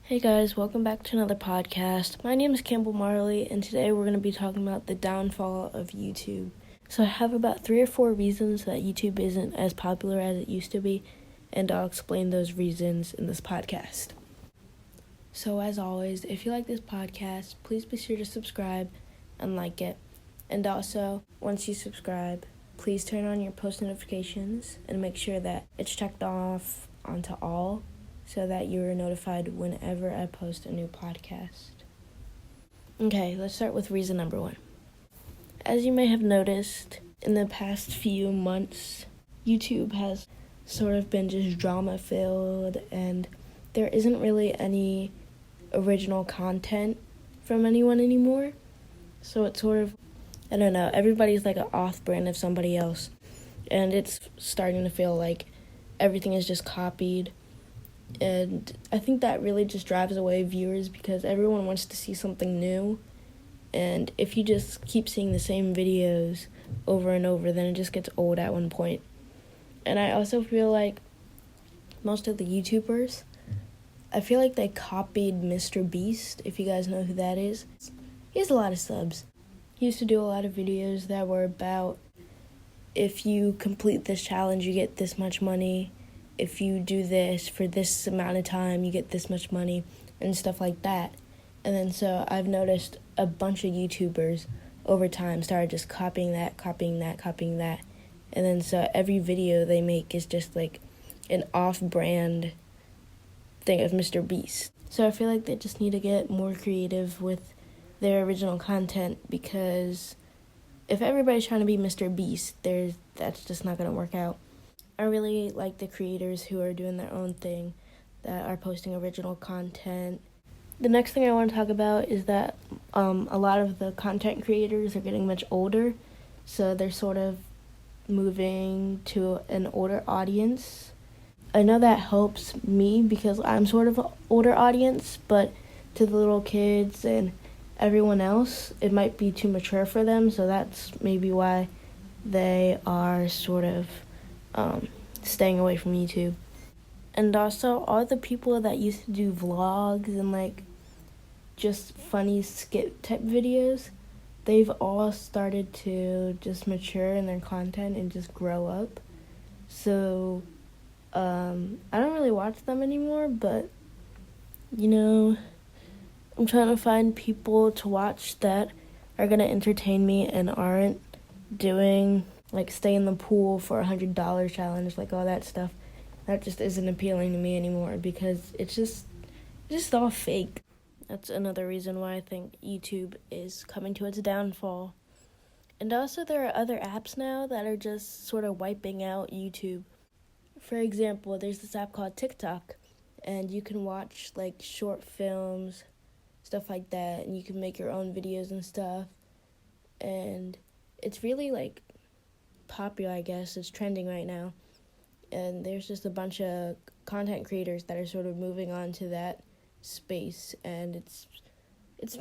Hey guys, welcome back to another podcast. My name is Cambel Marley, and today we're going to be talking about the downfall of YouTube. So I have about 3 or 4 reasons that YouTube isn't as popular as it used to be, and I'll explain those reasons in this podcast. So as always, if you like this podcast, please be sure to subscribe and like it. And also, once you subscribe, please turn on your post notifications and make sure that it's checked off onto all, so that you're notified whenever I post a new podcast. Okay, let's start with reason number 1. As you may have noticed, in the past few months, YouTube has sort of been just drama-filled, and there isn't really any original content from anyone anymore. So it's sort of, I don't know, everybody's like an off-brand of somebody else, and it's starting to feel like everything is just copied. And I think that really just drives away viewers because everyone wants to see something new. And if you just keep seeing the same videos over and over, then it just gets old at one point. And I also feel like most of the YouTubers, I feel like they copied Mr. Beast, if you guys know who that is. He has a lot of subs. He used to do a lot of videos that were about, if you complete this challenge, you get this much money. If you do this for this amount of time, you get this much money, and stuff like that. And then so I've noticed a bunch of YouTubers over time started just copying that. And then so every video they make is just like an off-brand thing of Mr. Beast. So I feel like they just need to get more creative with their original content, because if everybody's trying to be Mr. Beast, that's just not going to work out. I really like the creators who are doing their own thing, that are posting original content. The next thing I want to talk about is that a lot of the content creators are getting much older, so they're sort of moving to an older audience. I know that helps me because I'm sort of an older audience, but to the little kids and everyone else, it might be too mature for them, so that's maybe why they are sort of staying away from YouTube. And also, all the people that used to do vlogs and like just funny skit type videos, they've all started to just mature in their content and just grow up. So I don't really watch them anymore, but I'm trying to find people to watch that are gonna entertain me and aren't doing like stay in the pool for $100 challenge, like all that stuff. That just isn't appealing to me anymore because it's just all fake. That's another reason why I think YouTube is coming to its downfall. And also there are other apps now that are just sort of wiping out YouTube. For example, there's this app called TikTok, and you can watch like short films, stuff like that, and you can make your own videos and stuff. And it's really like popular, I guess. It's trending right now, and there's just a bunch of content creators that are sort of moving on to that space, and it's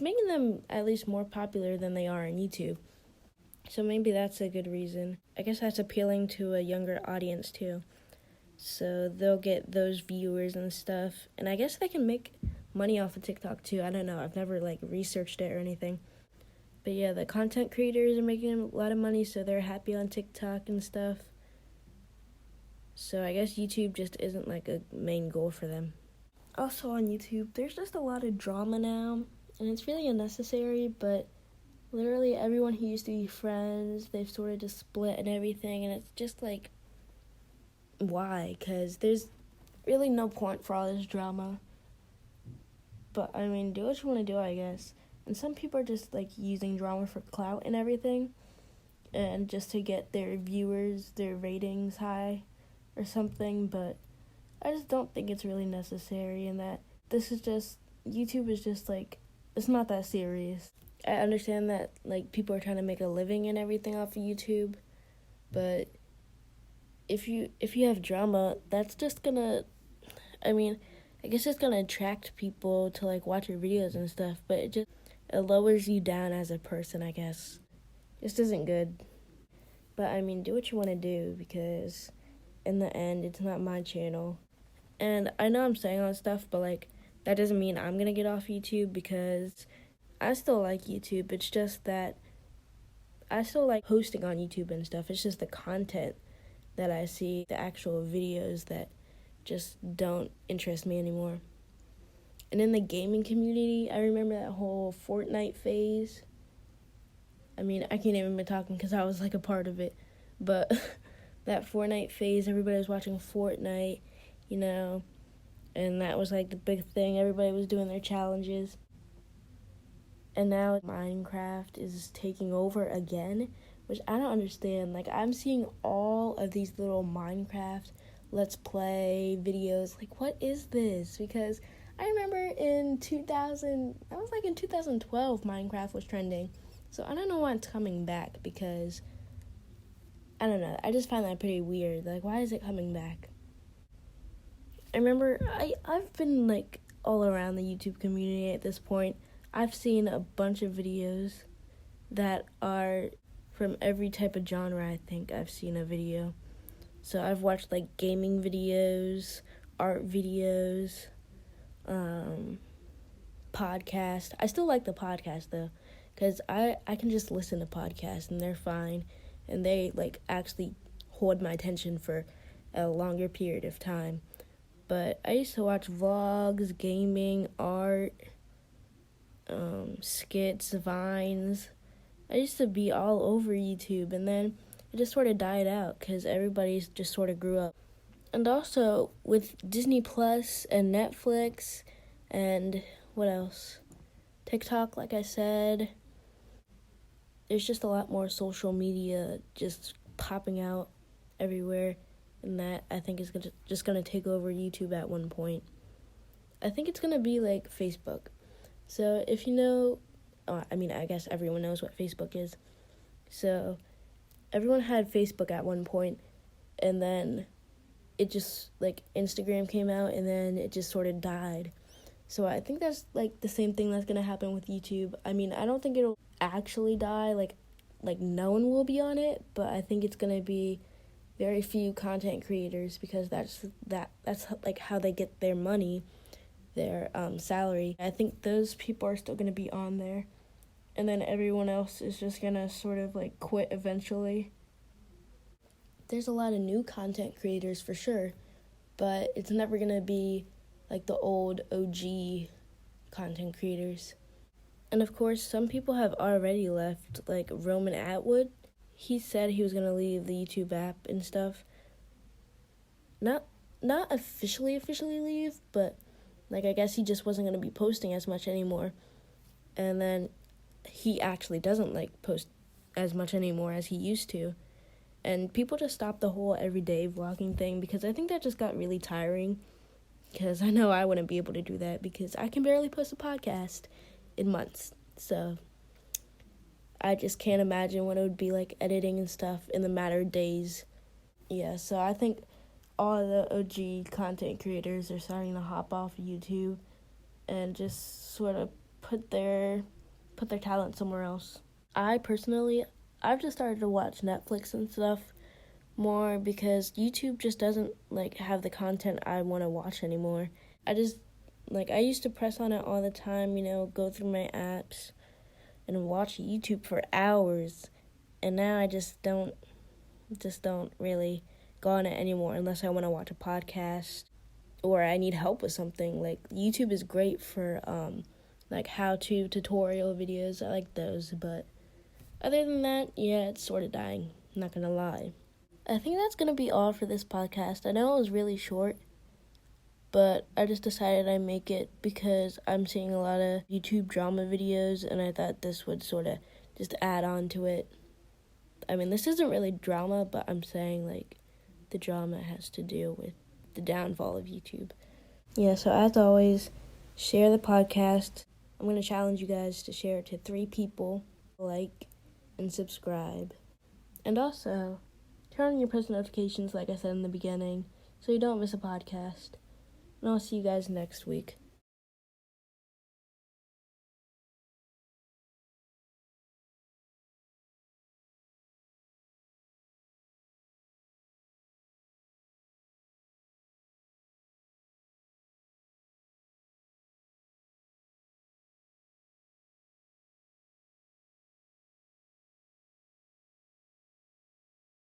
making them at least more popular than they are on YouTube. So maybe that's a good reason. I guess that's appealing to a younger audience too, so they'll get those viewers and stuff. And I guess they can make money off of TikTok too. I don't know, I've never like researched it or anything. But yeah, the content creators are making a lot of money, so they're happy on TikTok and stuff. So I guess YouTube just isn't like a main goal for them. Also on YouTube, there's just a lot of drama now, and it's really unnecessary, but literally everyone who used to be friends, they've sort of just split and everything, and it's just like, why? Because there's really no point for all this drama. But I mean, do what you want to do, I guess. And some people are just like using drama for clout and everything, and just to get their viewers, their ratings high or something. But I just don't think it's really necessary, and that YouTube is just like, it's not that serious. I understand that like people are trying to make a living and everything off of YouTube, but if you have drama, that's just gonna, I guess it's gonna attract people to like watch your videos and stuff, but it lowers you down as a person, I guess. Just isn't good. But do what you want to do, because in the end, it's not my channel. And I know I'm saying all this stuff, but like that doesn't mean I'm going to get off YouTube, because I still like YouTube. It's just that I still like posting on YouTube and stuff. It's just the content that I see, the actual videos, that just don't interest me anymore. And in the gaming community, I remember that whole Fortnite phase. I mean, I can't even be talking because I was like a part of it. But that Fortnite phase, everybody was watching Fortnite, and that was like the big thing. Everybody was doing their challenges. And now Minecraft is taking over again, which I don't understand. Like, I'm seeing all of these little Minecraft Let's Play videos. Like, what is this? Because I remember in 2012, Minecraft was trending. So I don't know why it's coming back, because, I don't know. I just find that pretty weird. Like, why is it coming back? I remember I've been, like, all around the YouTube community at this point. I've seen a bunch of videos that are from every type of genre. I think I've seen a video. So I've watched, like, gaming videos, art videos, podcast. I still like the podcast, though, because I can just listen to podcasts, and they're fine, and they, like, actually hold my attention for a longer period of time. But I used to watch vlogs, gaming, art, skits, vines. I used to be all over YouTube, and then it just sort of died out because everybody just sort of grew up. And also, with Disney Plus and Netflix and what else? TikTok, like I said, there's just a lot more social media just popping out everywhere, and that I think is just going to take over YouTube at one point. I think it's going to be like Facebook. So if you know, I guess everyone knows what Facebook is. So everyone had Facebook at one point, and then it just, like, Instagram came out, and then it just sort of died. So I think that's, like, the same thing that's going to happen with YouTube. I mean, I don't think it'll actually die, like no one will be on it, but I think it's going to be very few content creators, because that's like how they get their money, their salary. I think those people are still going to be on there, and then everyone else is just going to sort of, like, quit eventually. There's a lot of new content creators for sure, but it's never going to be like the old OG content creators. And of course, some people have already left, like Roman Atwood. He said he was going to leave the YouTube app and stuff. Not officially leave, but, like, I guess he just wasn't going to be posting as much anymore. And then he actually doesn't, like, post as much anymore as he used to. And people just stopped the whole everyday vlogging thing, because I think that just got really tiring. Because I know I wouldn't be able to do that, because I can barely post a podcast in months. So I just can't imagine what it would be like editing and stuff in the matter of days. Yeah, so I think all the OG content creators are starting to hop off YouTube and just sort of put their talent somewhere else. I've just started to watch Netflix and stuff more, because YouTube just doesn't, like, have the content I want to watch anymore. I used to press on it all the time, go through my apps and watch YouTube for hours, and now I just don't really go on it anymore unless I want to watch a podcast or I need help with something. Like, YouTube is great for like how-to tutorial videos. I like those, but other than that, yeah, it's sort of dying, I'm not gonna lie. I think that's gonna be all for this podcast. I know it was really short, but I just decided I'd make it because I'm seeing a lot of YouTube drama videos, and I thought this would sort of just add on to it. I mean, this isn't really drama, but I'm saying, like, the drama has to do with the downfall of YouTube. Yeah, so as always, share the podcast. I'm going to challenge you guys to share it to 3 people, like, and subscribe. And also, turn on your post notifications, like I said in the beginning, so you don't miss a podcast. And I'll see you guys next week.